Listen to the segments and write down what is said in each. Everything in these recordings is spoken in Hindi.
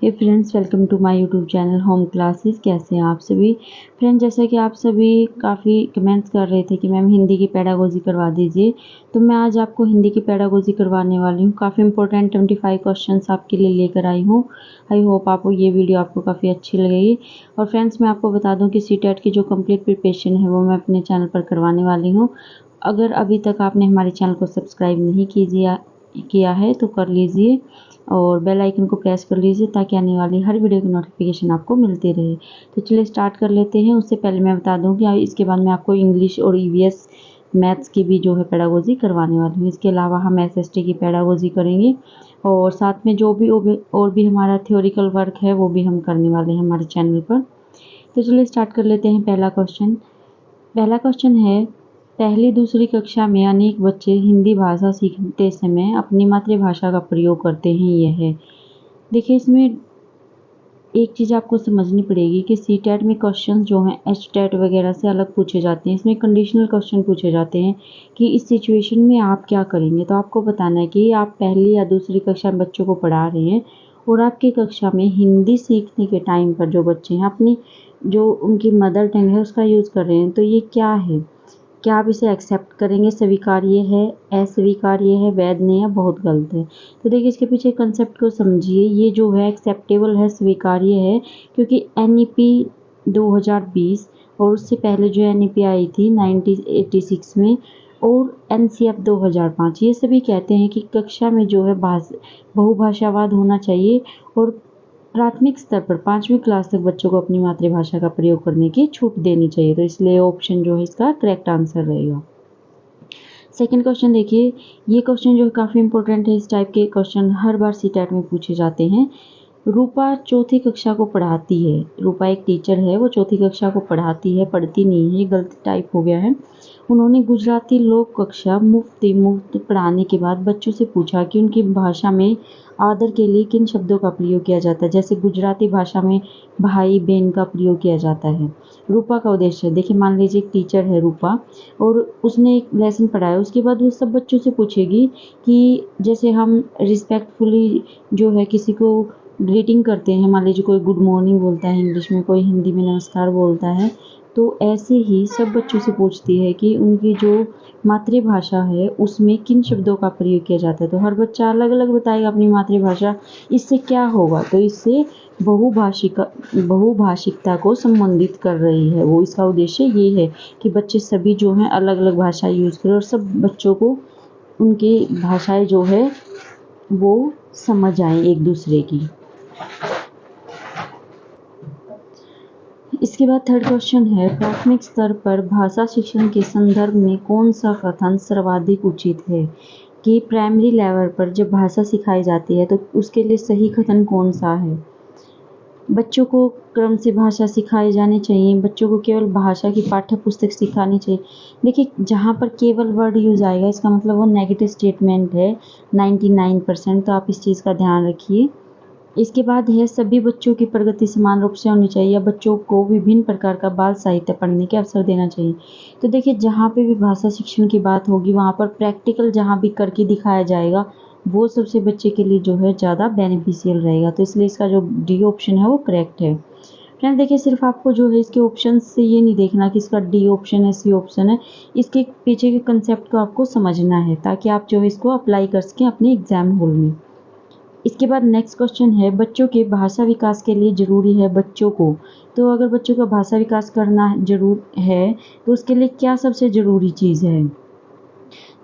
Hey friends, welcome to my YouTube channel home classes. कैसे हैं आप सभी फ्रेंड्स? जैसा कि आप सभी काफ़ी कमेंट्स कर रहे थे कि मैम हिंदी की पेडागोजी करवा दीजिए, तो मैं आज आपको हिंदी की पेडागोजी करवाने वाली हूँ। काफ़ी इंपॉर्टेंट 25 क्वेश्चंस आपके लिए लेकर आई हूँ। आई होप आपको ये वीडियो आपको काफ़ी अच्छी लगेगी। और फ्रेंड्स, मैं आपको बता दूँ कि सीटेट की जो कम्प्लीट प्रिपरेशन है वो मैं अपने चैनल पर करवाने वाली हूँ। अगर अभी तक आपने हमारे चैनल को सब्सक्राइब नहीं किया है तो कर लीजिए और बेल आइकन को प्रेस कर लीजिए ताकि आने वाली हर वीडियो की नोटिफिकेशन आपको मिलती रहे। तो चलिए स्टार्ट कर लेते हैं। उससे पहले मैं बता दूं कि इसके बाद मैं आपको इंग्लिश और ईवीएस मैथ्स की भी जो है पेडागोजी करवाने वाली हूँ। इसके अलावा हम एसएसटी की पेडागोजी करेंगे और साथ में जो भी और भी हमारा थ्योरिकल वर्क है वो भी हम करने वाले हैं हमारे चैनल पर। तो चलिए स्टार्ट कर लेते हैं। पहला क्वेश्चन है, पहली दूसरी कक्षा में अनेक बच्चे हिंदी भाषा सीखते समय अपनी मातृभाषा का प्रयोग करते हैं। यह है, देखिए इसमें एक चीज़ आपको समझनी पड़ेगी कि सीटेट में क्वेश्चन जो हैं एचटेट वगैरह से अलग पूछे जाते हैं। इसमें कंडीशनल क्वेश्चन पूछे जाते हैं कि इस सिचुएशन में आप क्या करेंगे। तो आपको बताना है कि आप पहली या दूसरी कक्षा में बच्चों को पढ़ा रहे हैं और आपकी कक्षा में हिंदी सीखने के टाइम पर जो बच्चे हैं अपनी जो उनकी मदर टंग है उसका यूज़ कर रहे हैं। तो ये क्या है, क्या आप इसे एक्सेप्ट करेंगे? स्वीकार्य है, अस्वीकार्य है, वैध नहीं है, बहुत गलत है। तो देखिए इसके पीछे कंसेप्ट को समझिए। ये जो है एक्सेप्टेबल है, स्वीकार्य है, क्योंकि एनईपी 2020 और उससे पहले जो एनईपी आई थी 1986 में और एनसीएफ 2005, ये सभी कहते हैं कि कक्षा में जो है बहुभाषावाद होना चाहिए और प्राथमिक स्तर पर 5वीं क्लास तक बच्चों को अपनी मातृभाषा का प्रयोग करने की छूट देनी चाहिए। तो इसलिए ऑप्शन जो है इसका करेक्ट आंसर रहेगा। सेकंड क्वेश्चन देखिए, ये क्वेश्चन जो है काफ़ी इंपॉर्टेंट है। इस टाइप के क्वेश्चन हर बार सीटेट में पूछे जाते हैं। रूपा चौथी कक्षा को पढ़ाती है। रूपा एक टीचर है, वो चौथी कक्षा को पढ़ाती है, पढ़ती नहीं है, ये गलत टाइप हो गया है। उन्होंने गुजराती लोक कक्षा मुफ्त पढ़ाने के बाद बच्चों से पूछा कि उनकी भाषा में आदर के लिए किन शब्दों का प्रयोग किया जाता है। जैसे गुजराती भाषा में भाई बहन का प्रयोग किया जाता है। रूपा का उद्देश्य, देखिए मान लीजिए एक टीचर है रूपा और उसने एक लेसन पढ़ाया, उसके बाद वो सब बच्चों से पूछेगी कि जैसे हम रिस्पेक्टफुली जो है किसी को ग्रीटिंग करते हैं, मान लीजिए कोई गुड मॉर्निंग बोलता है इंग्लिश में, कोई हिंदी में नमस्कार बोलता है, तो ऐसे ही सब बच्चों से पूछती है कि उनकी जो मातृभाषा है उसमें किन शब्दों का प्रयोग किया जाता है। तो हर बच्चा अलग अलग बताएगा अपनी मातृभाषा। इससे क्या होगा, तो इससे बहुभाषिकता को संबंधित कर रही है वो। इसका उद्देश्य ये है कि बच्चे सभी जो हैं अलग अलग भाषा यूज़ करें और सब बच्चों को उनकी भाषाएं जो है वो समझ आए एक दूसरे की। इसके बाद थर्ड क्वेश्चन है, प्राथमिक स्तर पर भाषा शिक्षण के संदर्भ में कौन सा कथन सर्वाधिक उचित है? कि प्राइमरी लेवल पर जब भाषा सिखाई जाती है तो उसके लिए सही कथन कौन सा है? बच्चों को क्रम से भाषा सिखाई जानी चाहिए, बच्चों को केवल भाषा की पाठ्य पुस्तक सिखानी चाहिए। देखिए जहाँ पर केवल वर्ड यूज़ आएगा इसका मतलब वो नेगेटिव स्टेटमेंट है 99%। तो आप इस चीज़ का ध्यान रखिए। इसके बाद है, सभी बच्चों की प्रगति समान रूप से होनी चाहिए या बच्चों को विभिन्न प्रकार का बाल साहित्य पढ़ने के अवसर देना चाहिए। तो देखिए जहाँ पे भी भाषा शिक्षण की बात होगी वहाँ पर प्रैक्टिकल जहाँ भी करके दिखाया जाएगा वो सबसे बच्चे के लिए जो है ज़्यादा बेनिफिशियल रहेगा। तो इसलिए इसका जो डी ऑप्शन है वो करेक्ट है। फ्रेंड देखिए सिर्फ आपको जो है इसके ऑप्शन से ये नहीं देखना कि इसका डी ऑप्शन है, सी ऑप्शन है। इसके पीछे के कंसेप्ट को आपको समझना है ताकि आप जो है इसको अप्लाई कर सकें अपने एग्जाम हॉल में। इसके बाद नेक्स्ट क्वेश्चन है, बच्चों के भाषा विकास के लिए ज़रूरी है बच्चों को। तो अगर बच्चों का भाषा विकास करना ज़रूर है तो उसके लिए क्या सबसे ज़रूरी चीज़ है?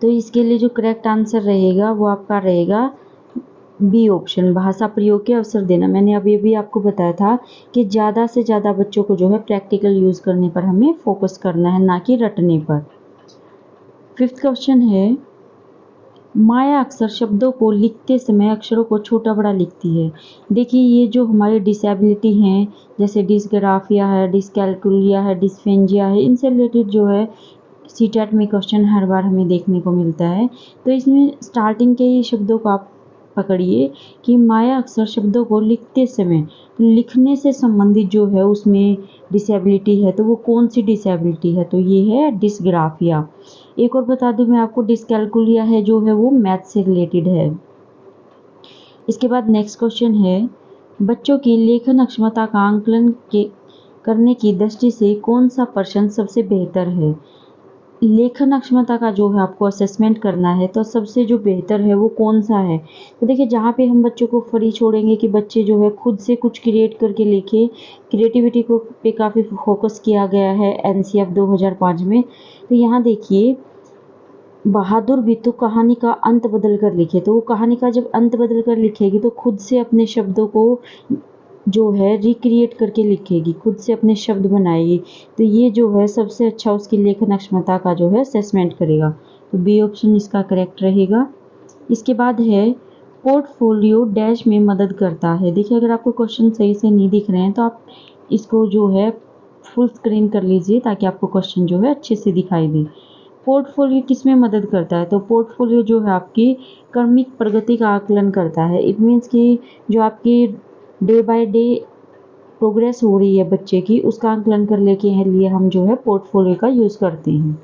तो इसके लिए जो करेक्ट आंसर रहेगा वो आपका रहेगा बी ऑप्शन, भाषा प्रयोग के अवसर देना। मैंने अभी भी आपको बताया था कि ज़्यादा से ज़्यादा बच्चों को जो है प्रैक्टिकल यूज़ करने पर हमें फोकस करना है, ना कि रटने पर। फिफ्थ क्वेश्चन है, माया अक्सर शब्दों को लिखते समय अक्षरों को छोटा बड़ा लिखती है। देखिए ये जो हमारी डिसेबिलिटी हैं जैसे डिसग्राफिया है, डिसकैल्कुलिया है, डिस्फेंजिया है, इनसे रिलेटेड जो है सीटेट में क्वेश्चन हर बार हमें देखने को मिलता है। तो इसमें स्टार्टिंग के ही शब्दों को आप पकड़िए कि माया अक्सर शब्दों को लिखते समय, लिखने से संबंधित जो है उसमें डिसेबिलिटी है। तो वो कौन सी डिसेबिलिटी है? तो ये है डिसग्राफिया। एक और बता दूं मैं आपको, डिसकैल्कुलिया है जो है वो मैथ से रिलेटेड है। इसके बाद नेक्स्ट क्वेश्चन है, बच्चों की लेखन क्षमता का आकलन करने की दृष्टि से कौन सा प्रश्न सबसे बेहतर है? लेखन क्षमता का जो है आपको असेसमेंट करना है, तो सबसे जो बेहतर है वो कौन सा है? तो देखिए, जहाँ पे हम बच्चों को फ्री छोड़ेंगे कि बच्चे जो है खुद से कुछ क्रिएट करके लिखे, क्रिएटिविटी को पे काफ़ी फोकस किया गया है एनसीएफ 2005 में। तो यहाँ देखिए, बहादुर भी तो कहानी का अंत बदल कर लिखे, तो वो कहानी का जब अंत बदल कर लिखेगी तो खुद से अपने शब्दों को जो है रिक्रिएट करके लिखेगी, खुद से अपने शब्द बनाएगी। तो ये जो है सबसे अच्छा उसकी लेखन क्षमता का जो है असेसमेंट करेगा। तो बी ऑप्शन इसका करेक्ट रहेगा। इसके बाद है पोर्टफोलियो डैश में मदद करता है। देखिए, अगर आपको क्वेश्चन सही से नहीं दिख रहे हैं तो आप इसको जो है फुल स्क्रीन कर लीजिए ताकि आपको क्वेश्चन जो है अच्छे से दिखाई दे। पोर्टफोलियो किस में मदद करता है? तो पोर्टफोलियो जो है आपकी क्रमिक प्रगति का आकलन करता है। इट मीन्स कि जो आपकी डे बाय डे प्रोग्रेस हो रही है बच्चे की, उसका आकलन करने के लिए हम जो है पोर्टफोलियो का यूज़ करते हैं।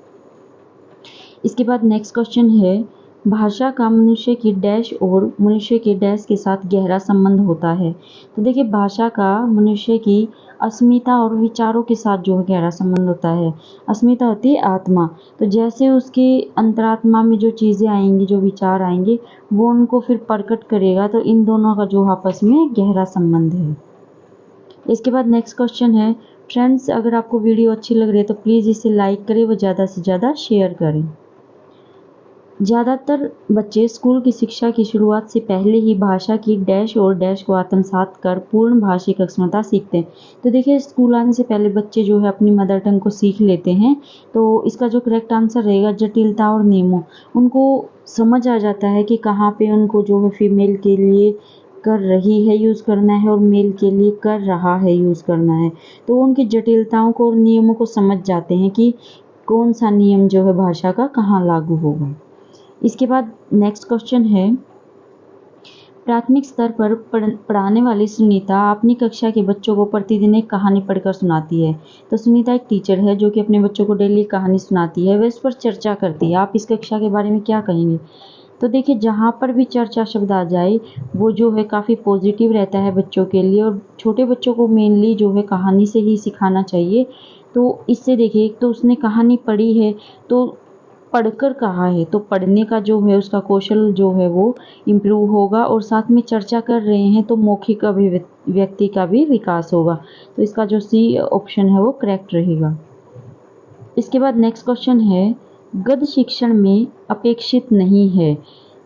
इसके बाद नेक्स्ट क्वेश्चन है, भाषा का मनुष्य की डैश और मनुष्य के डैश के साथ गहरा संबंध होता है। तो देखिए, भाषा का मनुष्य की अस्मिता और विचारों के साथ जो है गहरा संबंध होता है। अस्मिता होती है आत्मा, तो जैसे उसके अंतरात्मा में जो चीज़ें आएंगी, जो विचार आएंगे, वो उनको फिर प्रकट करेगा। तो इन दोनों का जो आपस में गहरा संबंध है। इसके बाद नेक्स्ट क्वेश्चन है, फ्रेंड्स अगर आपको वीडियो अच्छी लग रही है तो प्लीज़ इसे लाइक करें व ज़्यादा से ज़्यादा शेयर करें। ज़्यादातर बच्चे स्कूल की शिक्षा की शुरुआत से पहले ही भाषा की डैश और डैश को आत्मसात कर पूर्ण भाषिक क्षमता सीखते हैं। तो देखिए, स्कूल आने से पहले बच्चे जो है अपनी मदर टंग को सीख लेते हैं। तो इसका जो करेक्ट आंसर रहेगा, जटिलता और नियमों, उनको समझ आ जाता है कि कहाँ पे उनको जो है फीमेल के लिए कर रही है यूज़ करना है और मेल के लिए कर रहा है यूज़ करना है। तो उनकी जटिलताओं को और नियमों को समझ जाते हैं कि कौन सा नियम जो है भाषा का कहाँ लागू होगा। इसके बाद नेक्स्ट क्वेश्चन है, प्राथमिक स्तर पर पढ़ाने वाली सुनीता अपनी कक्षा के बच्चों को प्रतिदिन एक कहानी पढ़कर सुनाती है। तो सुनीता एक टीचर है जो कि अपने बच्चों को डेली कहानी सुनाती है, वह इस पर चर्चा करती है। आप इस कक्षा के बारे में क्या कहेंगे? तो देखिए, जहाँ पर भी चर्चा शब्द आ जाए वो जो है काफ़ी पॉजिटिव रहता है बच्चों के लिए, और छोटे बच्चों को मेनली जो है कहानी से ही सिखाना चाहिए। तो इससे देखिए, एक तो उसने कहानी पढ़ी है तो पढ़कर कहा है, तो पढ़ने का जो है उसका कौशल जो है वो इम्प्रूव होगा, और साथ में चर्चा कर रहे हैं तो मौखिक अभिव्यक्ति का भी विकास होगा। तो इसका जो सी ऑप्शन है वो करेक्ट रहेगा। इसके बाद नेक्स्ट क्वेश्चन है, गद्य शिक्षण में अपेक्षित नहीं है।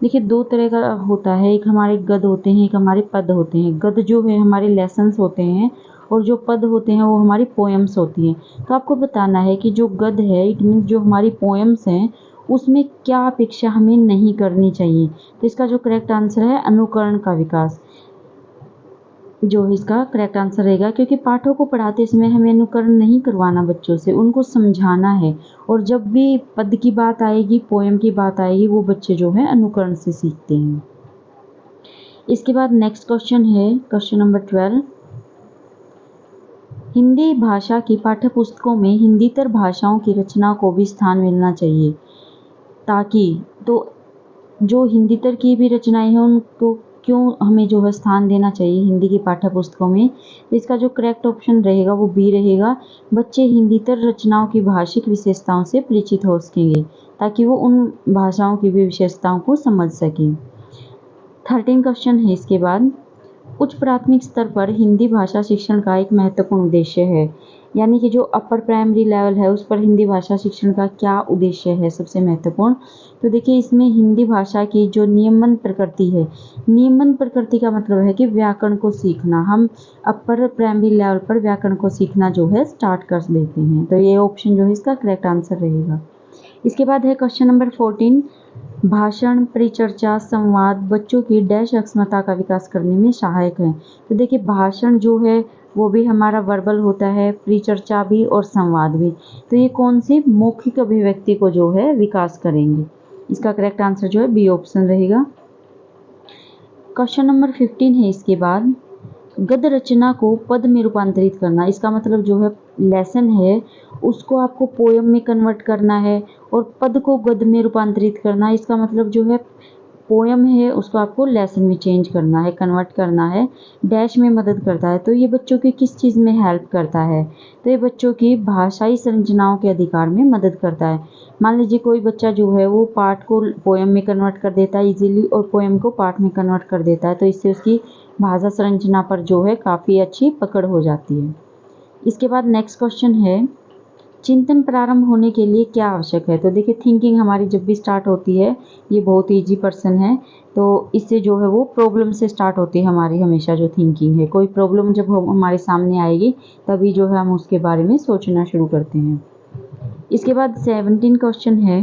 देखिए, दो तरह का होता है, एक हमारे गद्य होते हैं, एक हमारे पद होते हैं। गद्य जो है हमारे लेसन्स होते हैं और जो पद होते हैं वो हमारी पोएम्स होती हैं। तो आपको बताना है कि जो गद्य है, इट मीन्स जो हमारी पोएम्स हैं, उसमें क्या अपेक्षा हमें नहीं करनी चाहिए। तो इसका जो करेक्ट आंसर है, अनुकरण का विकास जो इसका करेक्ट आंसर रहेगा, क्योंकि पाठों को पढ़ाते समय हमें अनुकरण नहीं करवाना बच्चों से, उनको समझाना है। और जब भी पद की बात आएगी, पोएम की बात आएगी, वो बच्चे जो है अनुकरण से सीखते हैं। इसके बाद नेक्स्ट क्वेश्चन है, क्वेश्चन नंबर 12, हिंदी भाषा की पाठ्य पुस्तकों में हिंदीतर भाषाओं की रचना को भी स्थान मिलना चाहिए, ताकि तो जो हिंदीतर की भी रचनाएं हैं उनको क्यों हमें जो है स्थान देना चाहिए हिंदी की पाठ्य पुस्तकों में? तो इसका जो करेक्ट ऑप्शन रहेगा वो बी रहेगा। बच्चे हिंदीतर रचनाओं की भाषिक विशेषताओं से परिचित हो सकेंगे, ताकि वो उन भाषाओं की भी विशेषताओं को समझ सकें। 13 क्वेश्चन है इसके बाद, उच्च प्राथमिक स्तर पर हिंदी भाषा शिक्षण का एक महत्वपूर्ण उद्देश्य है, यानी कि जो अपर प्राइमरी लेवल है उस पर हिंदी भाषा शिक्षण का क्या उद्देश्य है सबसे महत्वपूर्ण? तो देखिए, इसमें हिंदी भाषा की जो नियमन प्रकृति है, नियमन प्रकृति का मतलब है कि व्याकरण को सीखना, हम अपर प्राइमरी लेवल पर व्याकरण को सीखना जो है स्टार्ट कर देते हैं। तो ये ऑप्शन जो है इसका करेक्ट आंसर रहेगा। इसके बाद है क्वेश्चन नंबर 14, भाषण, परिचर्चा, संवाद बच्चों की डैश क्षमता का विकास करने में सहायक है। तो देखिए, भाषण जो है वो भी हमारा वर्बल होता है, परिचर्चा भी और संवाद भी। तो ये कौन सी मौखिक अभिव्यक्ति को जो है विकास करेंगे? इसका करेक्ट आंसर जो है बी ऑप्शन रहेगा। क्वेश्चन नंबर 15 है इसके बाद, गद्य रचना को पद में रूपांतरित करना, इसका मतलब जो है लेसन है उसको आपको पोएम में कन्वर्ट करना है और पद को गद्य में रूपांतरित करना। इसका मतलब जो है पोयम है उसको आपको लेसन में चेंज करना है, कन्वर्ट करना है। डैश में मदद करता है, तो ये बच्चों की किस चीज़ में हेल्प करता है? तो ये बच्चों की भाषाई संरचनाओं के अधिकार में मदद करता है। मान लीजिए कोई बच्चा जो है वो पार्ट को पोयम में कन्वर्ट कर देता है इजीली और पोयम को पार्ट में कन्वर्ट कर देता है, तो इससे उसकी भाषा संरचना पर जो है काफ़ी अच्छी पकड़ हो जाती है। इसके बाद नेक्स्ट क्वेश्चन है, चिंतन प्रारंभ होने के लिए क्या आवश्यक है? तो देखिए थिंकिंग हमारी जब भी स्टार्ट होती है, ये बहुत ईजी पर्सन है, तो इससे जो है वो प्रॉब्लम से स्टार्ट होती है हमारी हमेशा जो थिंकिंग है। कोई प्रॉब्लम जब हमारे सामने आएगी तभी जो है हम उसके बारे में सोचना शुरू करते हैं। इसके बाद 17 क्वेश्चन है,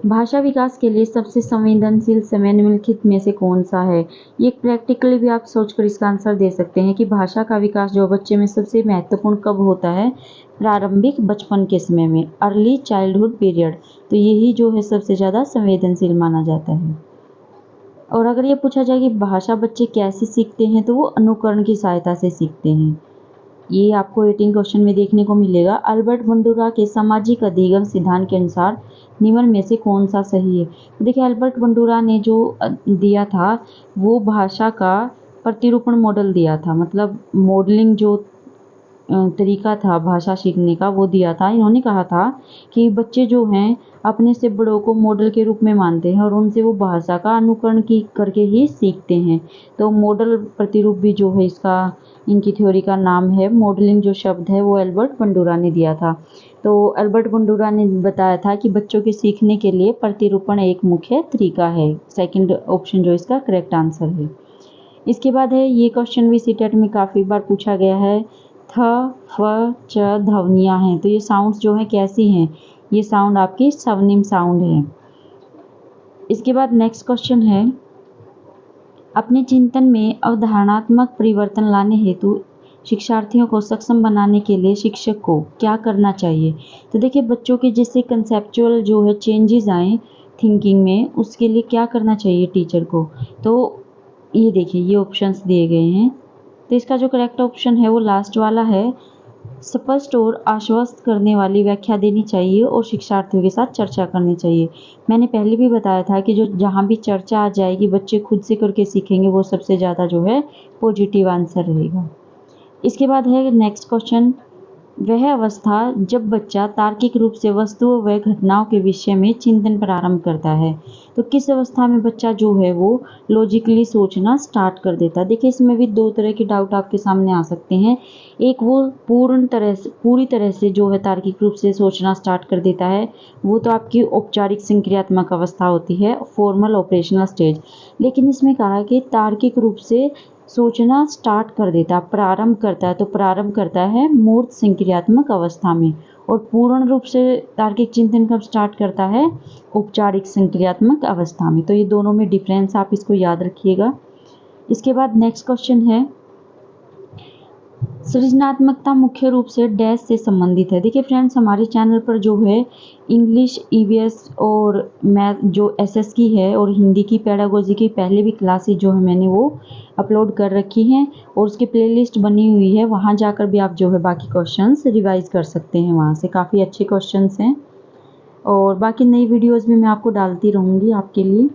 भाषा विकास के लिए सबसे संवेदनशील समय निम्नलिखित में से कौन सा है? ये प्रैक्टिकली भी आप सोचकर इसका आंसर दे सकते हैं कि भाषा का विकास जो बच्चे में सबसे महत्वपूर्ण कब होता है? प्रारंभिक बचपन के समय में, अर्ली चाइल्डहुड पीरियड। तो यही जो है सबसे ज़्यादा संवेदनशील माना जाता है। और अगर ये पूछा जाए कि भाषा बच्चे कैसे सीखते हैं, तो वो अनुकरण की सहायता से सीखते हैं। ये आपको 18 क्वेश्चन में देखने को मिलेगा। अल्बर्ट बंडूरा के सामाजिक अधिगम सिद्धांत के अनुसार निम्न में से कौन सा सही है? तो देखिए अल्बर्ट बंडूरा ने जो दिया था वो भाषा का प्रतिरूपण मॉडल दिया था, मतलब मॉडलिंग जो तरीका था भाषा सीखने का वो दिया था। इन्होंने कहा था कि बच्चे जो हैं अपने से बड़ों को मॉडल के रूप में मानते हैं और उनसे वो भाषा का अनुकरण की करके ही सीखते हैं। तो मॉडल प्रतिरूप भी जो है इसका इनकी थ्योरी का नाम है। मॉडलिंग जो शब्द है वो अल्बर्ट बंडूरा ने दिया था। तो अल्बर्ट बंडूरा ने बताया था कि बच्चों के सीखने के लिए प्रतिरूपण एक मुख्य तरीका है। सेकंड ऑप्शन जो इसका करेक्ट आंसर है। इसके बाद है ये क्वेश्चन भी सीटेट में काफ़ी बार पूछा गया है, थ, फ, च ध्वनियाँ हैं, तो ये साउंड्स जो हैं कैसी हैं? ये साउंड आपकी स्वनिम साउंड है। इसके बाद नेक्स्ट क्वेश्चन है, अपने चिंतन में अवधारणात्मक परिवर्तन लाने हेतु शिक्षार्थियों को सक्षम बनाने के लिए शिक्षक को क्या करना चाहिए? तो देखिए बच्चों के जैसे कंसेप्चुअल जो है चेंजेस आए थिंकिंग में, उसके लिए क्या करना चाहिए टीचर को? तो ये देखिए ये ऑप्शंस दिए गए हैं, तो इसका जो करेक्ट ऑप्शन है वो लास्ट वाला है। स्पष्ट और आश्वस्त करने वाली व्याख्या देनी चाहिए और शिक्षार्थियों के साथ चर्चा करनी चाहिए। मैंने पहले भी बताया था कि जो जहाँ भी चर्चा आ जाएगी बच्चे खुद से करके सीखेंगे, वो सबसे ज़्यादा जो है पॉजिटिव आंसर रहेगा। इसके बाद है नेक्स्ट क्वेश्चन, वह अवस्था जब बच्चा तार्किक रूप से वस्तुओं व घटनाओं के विषय में चिंतन प्रारंभ करता है। तो किस अवस्था में बच्चा जो है वो लॉजिकली सोचना स्टार्ट कर देता है? देखिए इसमें भी दो तरह के डाउट आपके सामने आ सकते हैं। एक वो पूरी तरह से जो है तार्किक रूप से सोचना स्टार्ट कर देता है, वो तो आपकी औपचारिक संक्रियात्मक अवस्था होती है, फॉर्मल ऑपरेशनल स्टेज। लेकिन इसमें कहा कि तार्किक रूप से सोचना स्टार्ट कर देता, प्रारंभ करता है, तो प्रारंभ करता है मूर्त संक्रियात्मक अवस्था में। और पूर्ण रूप से तार्किक चिंतन कब स्टार्ट करता है? औपचारिक संक्रियात्मक अवस्था में। तो ये दोनों में डिफरेंस आप इसको याद रखिएगा। इसके बाद नेक्स्ट क्वेश्चन है, सृजनात्मकता मुख्य रूप से डैश से संबंधित है। देखिए फ्रेंड्स हमारे चैनल पर जो है इंग्लिश ईवीएस और मैथ जो एसएस की है और हिंदी की पेडागोजी की पहले भी क्लासेस जो है मैंने वो अपलोड कर रखी हैं और उसकी प्लेलिस्ट बनी हुई है, वहाँ जाकर भी आप जो है बाकी क्वेश्चंस रिवाइज कर सकते हैं। वहाँ से काफ़ी अच्छे क्वेश्चंस हैं और बाकी नई वीडियोज़ भी मैं आपको डालती रहूँगी आपके लिए।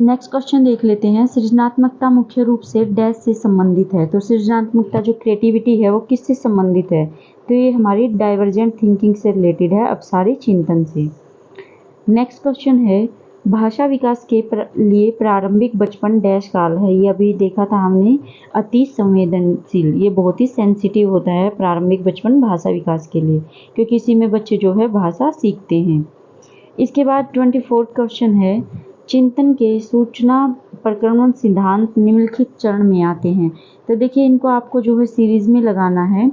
नेक्स्ट क्वेश्चन देख लेते हैं, सृजनात्मकता मुख्य रूप से डैश से संबंधित है। तो सृजनात्मकता जो क्रिएटिविटी है वो किससे संबंधित है? तो ये हमारी डाइवर्जेंट थिंकिंग से रिलेटेड है, अपसारी चिंतन से। नेक्स्ट क्वेश्चन है, भाषा विकास के लिए प्रारंभिक बचपन डैश काल है। ये अभी देखा था हमने, अति संवेदनशील, ये बहुत ही सेंसिटिव होता है प्रारंभिक बचपन भाषा विकास के लिए, क्योंकि इसी में बच्चे जो है भाषा सीखते हैं। इसके बाद 24 क्वेश्चन है, चिंतन के सूचना प्रक्रमण सिद्धांत निम्नलिखित चरण में आते हैं। तो देखिए इनको आपको जो है सीरीज़ में लगाना है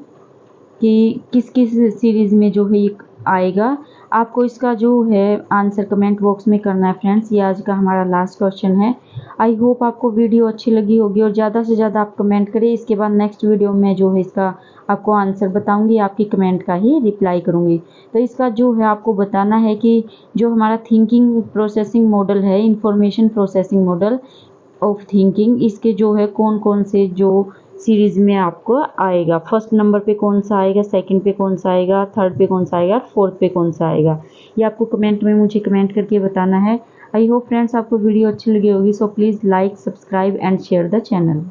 कि किस किस सीरीज़ में जो है ये आएगा। आपको इसका जो है आंसर कमेंट बॉक्स में करना है फ्रेंड्स। ये आज का हमारा लास्ट क्वेश्चन है। आई होप आपको वीडियो अच्छी लगी होगी और ज़्यादा से ज़्यादा आप कमेंट करें। इसके बाद नेक्स्ट वीडियो में जो है इसका आपको आंसर बताऊंगी, आपकी कमेंट का ही रिप्लाई करूंगी। तो इसका जो है आपको बताना है कि जो हमारा थिंकिंग प्रोसेसिंग मॉडल है, information processing model of thinking, इसके जो है कौन कौन से जो सीरीज़ में आपको आएगा, फर्स्ट नंबर पे कौन सा आएगा, सेकंड पे कौन सा आएगा, थर्ड पे कौन सा आएगा, फोर्थ पे कौन सा आएगा, ये आपको कमेंट में मुझे कमेंट करके बताना है। आई होप फ्रेंड्स आपको वीडियो अच्छी लगी होगी, so please like, subscribe and share the channel.